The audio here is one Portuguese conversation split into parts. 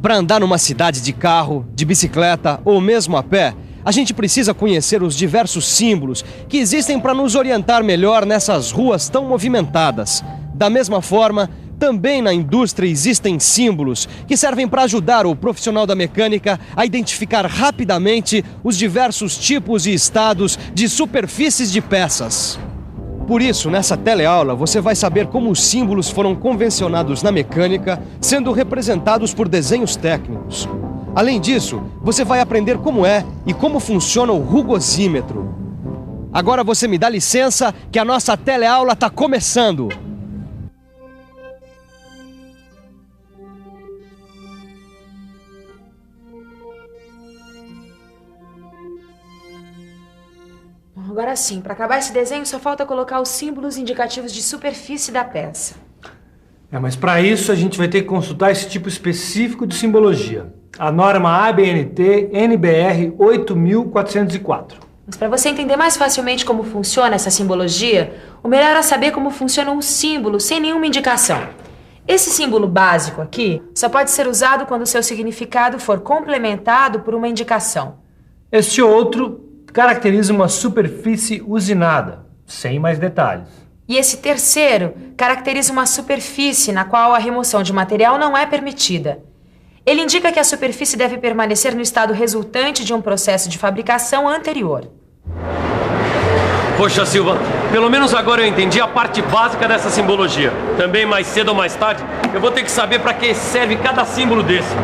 Para andar numa cidade de carro, de bicicleta ou mesmo a pé, a gente precisa conhecer os diversos símbolos que existem para nos orientar melhor nessas ruas tão movimentadas. Da mesma forma, também na indústria existem símbolos que servem para ajudar o profissional da mecânica a identificar rapidamente os diversos tipos e estados de superfícies de peças. Por isso, nessa teleaula, você vai saber como os símbolos foram convencionados na mecânica, sendo representados por desenhos técnicos. Além disso, você vai aprender como é e como funciona o rugosímetro. Agora você me dá licença que a nossa teleaula está começando. Agora sim, para acabar esse desenho só falta colocar os símbolos indicativos de superfície da peça. Mas para isso a gente vai ter que consultar esse tipo específico de simbologia. A norma ABNT NBR 8404. Mas para você entender mais facilmente como funciona essa simbologia, o melhor é saber como funciona um símbolo sem nenhuma indicação. Esse símbolo básico aqui só pode ser usado quando o seu significado for complementado por uma indicação. Este outro caracteriza uma superfície usinada, sem mais detalhes. E esse terceiro caracteriza uma superfície na qual a remoção de material não é permitida. Ele indica que a superfície deve permanecer no estado resultante de um processo de fabricação anterior. Poxa, Silva, pelo menos agora eu entendi a parte básica dessa simbologia. Também mais cedo ou mais tarde, eu vou ter que saber para que serve cada símbolo desse.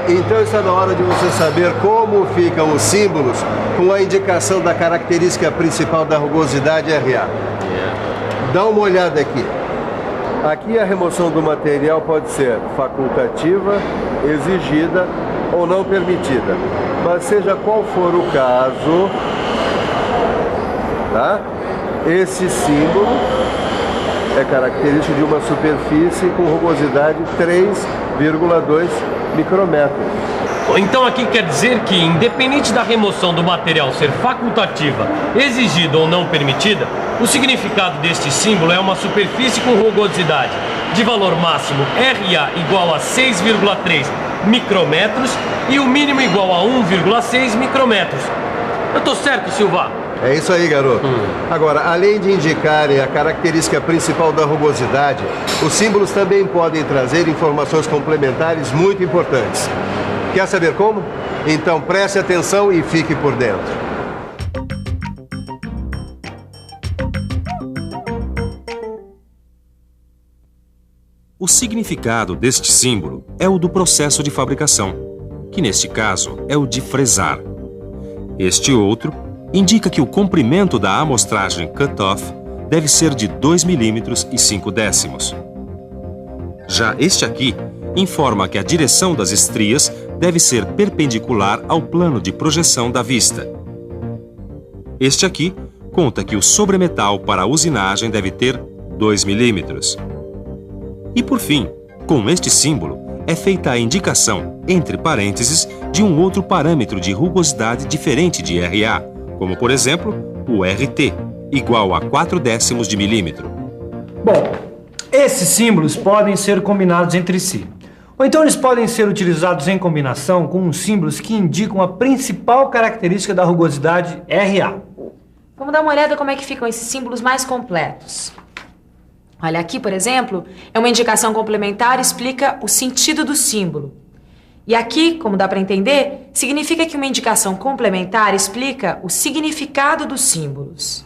Então está na hora de você saber como ficam os símbolos com a indicação da característica principal da rugosidade RA. Dá uma olhada aqui. Aqui a remoção do material pode ser facultativa, exigida ou não permitida. Mas seja qual for o caso, tá? Esse símbolo é característico de uma superfície com rugosidade 3,2 micrômetros. Então aqui quer dizer que, independente da remoção do material ser facultativa, exigida ou não permitida, o significado deste símbolo é uma superfície com rugosidade de valor máximo RA igual a 6,3 micrômetros e o mínimo igual a 1,6 micrômetros. Eu tô certo, Silva? É isso aí, garoto. Agora, além de indicarem a característica principal da rugosidade, os símbolos também podem trazer informações complementares muito importantes. Quer saber como? Então preste atenção e fique por dentro. O significado deste símbolo é o do processo de fabricação, que neste caso é o de fresar. Este outro indica que o comprimento da amostragem cut-off deve ser de 2 milímetros e 5 décimos. Já este aqui informa que a direção das estrias deve ser perpendicular ao plano de projeção da vista. Este aqui conta que o sobremetal para a usinagem deve ter 2 milímetros. E por fim, com este símbolo, é feita a indicação, entre parênteses, de um outro parâmetro de rugosidade diferente de RA, como por exemplo, o RT, igual a 4 décimos de milímetro. Bom, esses símbolos podem ser combinados entre si. Ou então eles podem ser utilizados em combinação com os símbolos que indicam a principal característica da rugosidade RA. Vamos dar uma olhada como é que ficam esses símbolos mais completos. Olha, aqui, por exemplo, é uma indicação complementar e explica o sentido do símbolo. E aqui, como dá para entender, significa que uma indicação complementar explica o significado dos símbolos.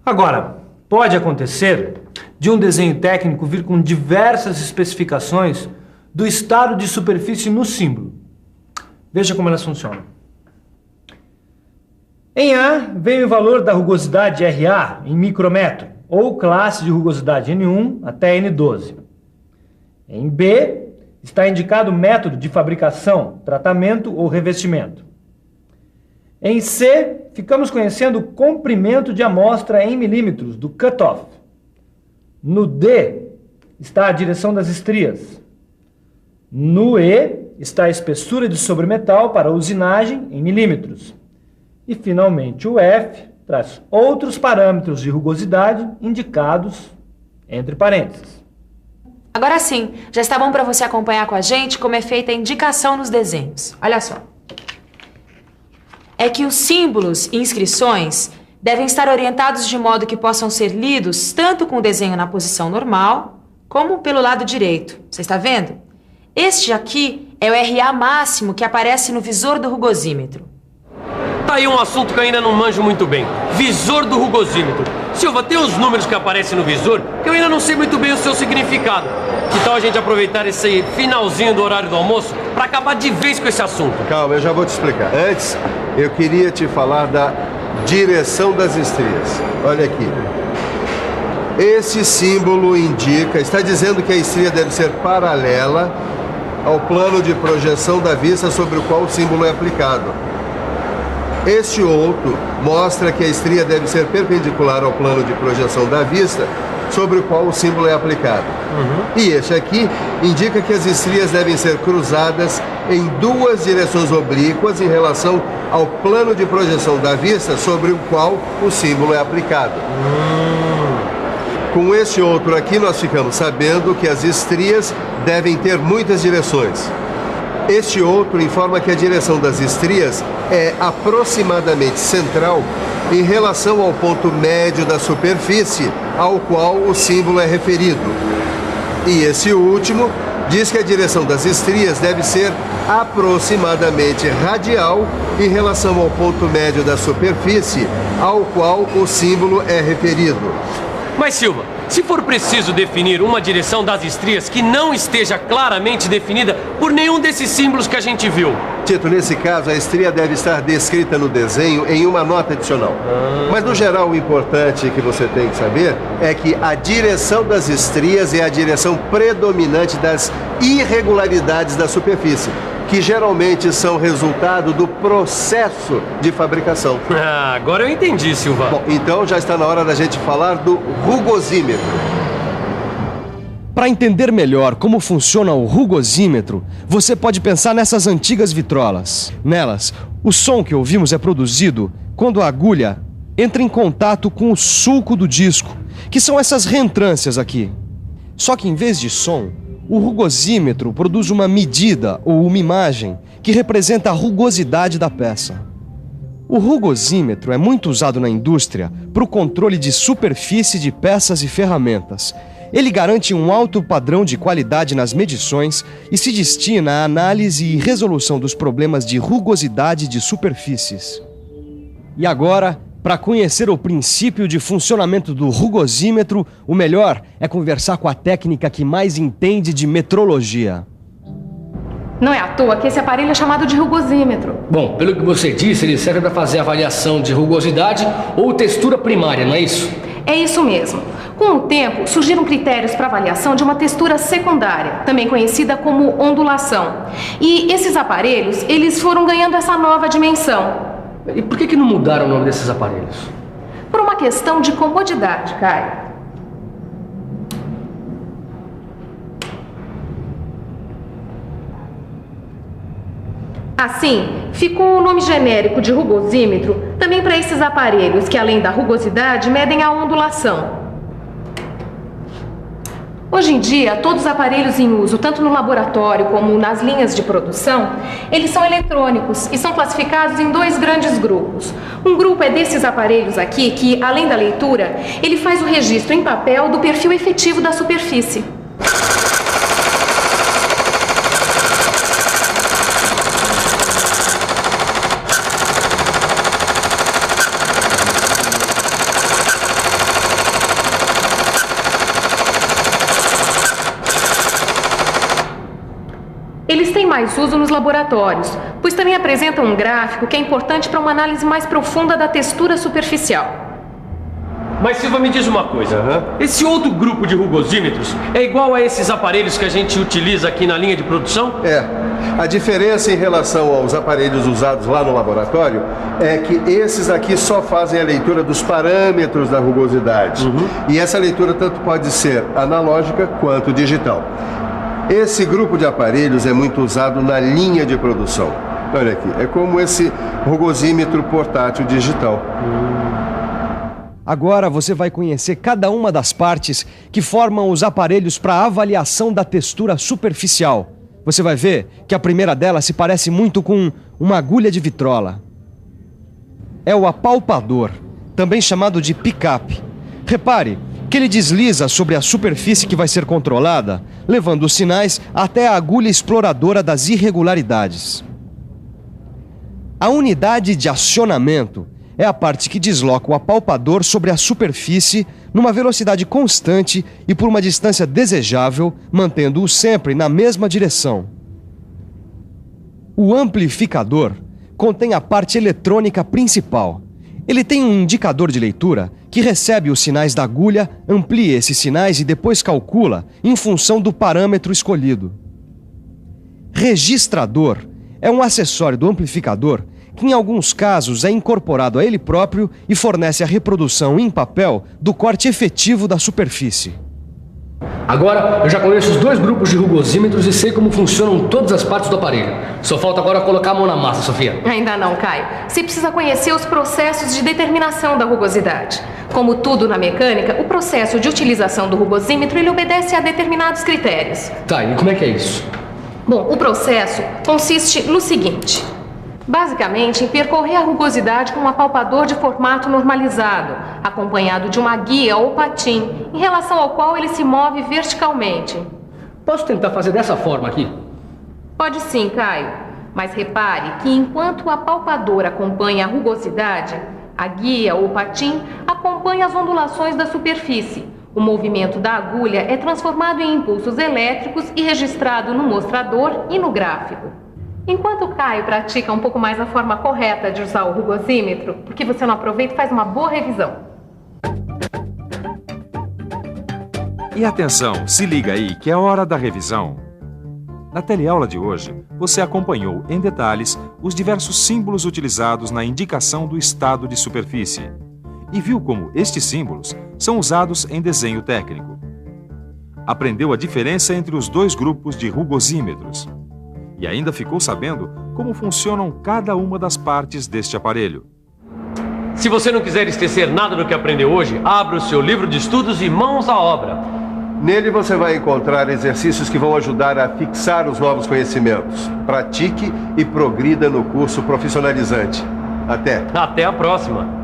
Agora, pode acontecer de um desenho técnico vir com diversas especificações do estado de superfície no símbolo. Veja como elas funcionam. Em A, vem o valor da rugosidade RA em micrômetro, ou classe de rugosidade N1 até N12. Em B, está indicado o método de fabricação, tratamento ou revestimento. Em C, ficamos conhecendo o comprimento de amostra em milímetros do cut-off. No D, está a direção das estrias. No E, está a espessura de sobremetal para a usinagem em milímetros. E, finalmente, o F traz outros parâmetros de rugosidade indicados entre parênteses. Agora sim, já está bom para você acompanhar com a gente como é feita a indicação nos desenhos. Olha só. É que os símbolos e inscrições devem estar orientados de modo que possam ser lidos tanto com o desenho na posição normal, como pelo lado direito. Você está vendo? Este aqui é o RA máximo que aparece no visor do rugosímetro. Tá aí um assunto que eu ainda não manjo muito bem. Visor do rugosímetro. Silva, tem os números que aparecem no visor que eu ainda não sei muito bem o seu significado. Que tal a gente aproveitar esse finalzinho do horário do almoço para acabar de vez com esse assunto? Calma, eu já vou te explicar. Antes, eu queria te falar da direção das estrias. Olha aqui. Esse símbolo está dizendo que a estria deve ser paralela ao plano de projeção da vista sobre o qual o símbolo é aplicado. Este outro mostra que a estria deve ser perpendicular ao plano de projeção da vista sobre o qual o símbolo é aplicado. E este aqui indica que as estrias devem ser cruzadas em duas direções oblíquas em relação ao plano de projeção da vista sobre o qual o símbolo é aplicado. Com este outro aqui, nós ficamos sabendo que as estrias devem ter muitas direções. Este outro informa que a direção das estrias é aproximadamente central em relação ao ponto médio da superfície ao qual o símbolo é referido. E esse último diz que a direção das estrias deve ser aproximadamente radial em relação ao ponto médio da superfície ao qual o símbolo é referido. Mas, Silva, se for preciso definir uma direção das estrias que não esteja claramente definida por nenhum desses símbolos que a gente viu... Tito, nesse caso, a estria deve estar descrita no desenho em uma nota adicional. Mas, no geral, o importante que você tem que saber é que a direção das estrias é a direção predominante das irregularidades da superfície, que geralmente são resultado do processo de fabricação. Ah, agora eu entendi, Silva. Bom, então já está na hora da gente falar do rugosímetro. Para entender melhor como funciona o rugosímetro, você pode pensar nessas antigas vitrolas. Nelas, o som que ouvimos é produzido quando a agulha entra em contato com o sulco do disco, que são essas reentrâncias aqui. Só que em vez de som, o rugosímetro produz uma medida ou uma imagem que representa a rugosidade da peça. O rugosímetro é muito usado na indústria para o controle de superfície de peças e ferramentas. Ele garante um alto padrão de qualidade nas medições e se destina à análise e resolução dos problemas de rugosidade de superfícies. E agora, para conhecer o princípio de funcionamento do rugosímetro, o melhor é conversar com a técnica que mais entende de metrologia. Não é à toa que esse aparelho é chamado de rugosímetro. Bom, pelo que você disse, ele serve para fazer avaliação de rugosidade ou textura primária, não é isso? É isso mesmo. Com o tempo, surgiram critérios para avaliação de uma textura secundária, também conhecida como ondulação. E esses aparelhos, eles foram ganhando essa nova dimensão. E por que não mudaram o nome desses aparelhos? Por uma questão de comodidade, Caio. Assim, ficou o nome genérico de rugosímetro também para esses aparelhos que, além da rugosidade, medem a ondulação. Hoje em dia, todos os aparelhos em uso, tanto no laboratório como nas linhas de produção, eles são eletrônicos e são classificados em dois grandes grupos. Um grupo é desses aparelhos aqui que, além da leitura, ele faz o registro em papel do perfil efetivo da superfície. Eles têm mais uso nos laboratórios, pois também apresentam um gráfico que é importante para uma análise mais profunda da textura superficial. Mas, Silva, me diz uma coisa. Esse outro grupo de rugosímetros é igual a esses aparelhos que a gente utiliza aqui na linha de produção? É. A diferença em relação aos aparelhos usados lá no laboratório é que esses aqui só fazem a leitura dos parâmetros da rugosidade. E essa leitura tanto pode ser analógica quanto digital. Esse grupo de aparelhos é muito usado na linha de produção. Olha aqui, é como esse rugosímetro portátil digital. Agora você vai conhecer cada uma das partes que formam os aparelhos para avaliação da textura superficial. Você vai ver que a primeira delas se parece muito com uma agulha de vitrola. É o apalpador, também chamado de pick-up. Repare que ele desliza sobre a superfície que vai ser controlada, levando os sinais até a agulha exploradora das irregularidades. A unidade de acionamento é a parte que desloca o apalpador sobre a superfície numa velocidade constante e por uma distância desejável, mantendo-o sempre na mesma direção. O amplificador contém a parte eletrônica principal. Ele tem um indicador de leitura que recebe os sinais da agulha, amplia esses sinais e depois calcula em função do parâmetro escolhido. Registrador é um acessório do amplificador que em alguns casos é incorporado a ele próprio e fornece a reprodução em papel do corte efetivo da superfície. Agora eu já conheço os dois grupos de rugosímetros e sei como funcionam todas as partes do aparelho. Só falta agora colocar a mão na massa, Sofia. Ainda não, Caio. Você precisa conhecer os processos de determinação da rugosidade. Como tudo na mecânica, o processo de utilização do rugosímetro ele obedece a determinados critérios. Tá, e como é que é isso? Bom, o processo consiste no seguinte. Basicamente, em percorrer a rugosidade com um apalpador de formato normalizado, acompanhado de uma guia ou patim, em relação ao qual ele se move verticalmente. Posso tentar fazer dessa forma aqui? Pode sim, Caio. Mas repare que enquanto o apalpador acompanha a rugosidade, a guia ou patim acompanha as ondulações da superfície. O movimento da agulha é transformado em impulsos elétricos e registrado no mostrador e no gráfico. Enquanto o Caio pratica um pouco mais a forma correta de usar o rugosímetro, por que você não aproveita e faz uma boa revisão? E atenção, se liga aí que é hora da revisão. Na teleaula de hoje, você acompanhou em detalhes os diversos símbolos utilizados na indicação do estado de superfície e viu como estes símbolos são usados em desenho técnico. Aprendeu a diferença entre os dois grupos de rugosímetros. E ainda ficou sabendo como funcionam cada uma das partes deste aparelho. Se você não quiser esquecer nada do que aprendeu hoje, abra o seu livro de estudos e mãos à obra. Nele você vai encontrar exercícios que vão ajudar a fixar os novos conhecimentos. Pratique e progrida no curso profissionalizante. Até! Até a próxima!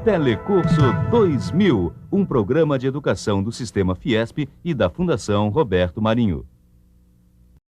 Telecurso 2000, um programa de educação do Sistema Fiesp e da Fundação Roberto Marinho.